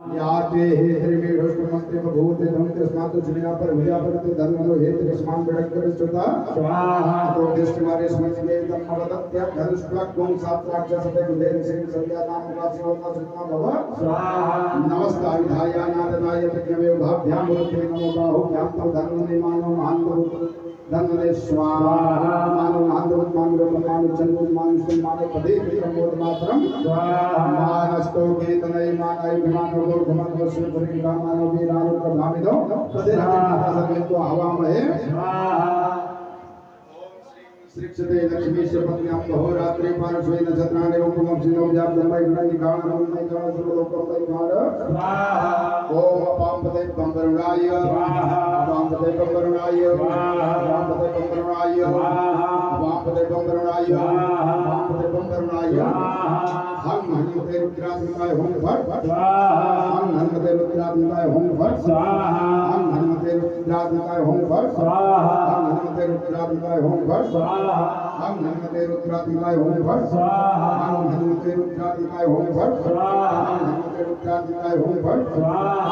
याते हे हरिमे रोष्टमस्ते भूते धमते स्मातो जुनिया पर विद्या पर तो धर्मनो हेतु रस्मान बेड़कर चुता स्वाहा तो दृष्टिमारे समझने तमवदत्य धनुष्प्लक गुण सात्राक्ष सते गुदेन सिंह संध्या नाम का शिवता सुतना भव स्वाहा नमस्कार विधाया नादनाय विज्ञवे भाभ्याम मुक्ते नमो बाहु ज्ञान तो धर्म निमानो महान धन्वने स्वाहा मानो मानो मानो मानो चंदु मानो मानो पदे प्रमोद मातरम स्वाहा मानस्तो केतनय मानाय विमानो गोर घमन वर्षे परिग्रह मानो वीरानो प्रभावितो प्रतिराजन समेतो हवामहे स्वाहा श्रीक्षते लक्ष्मीश्वर पत्न्यां बहुरात्रि पार्श्वे नक्षत्राणि उपमं सिनो व्याप्तमय गणनि गाणनमय गाण सर्वलोकमय गाण स्वाहा ओम अपांपते कंबरुणाय स्वाहा अपांपते कंबरुणाय स्वाहा अपांपते कंबरुणाय स्वाहा अपांपते कंबरुणाय स्वाहा अपांपते कंबरुणाय स्वाहा हम हनुमते रुद्रात्मकाय होम फट स्वाहा हम हनुमते रुद्रात्मकाय होम फट स्वाहा हम हनुमते रुद्रात्मकाय होम फट स्वाहा हम हनुमते रुद्रात्मकाय होम फट स्वाहा हम हनुमते रुद्रात्मकाय होम फट स्वाहा हम हनुमते रुद्रात्मकाय होम फट स्वाहा हम हनुमते रुद्रात्मकाय होम फट स्वाहा।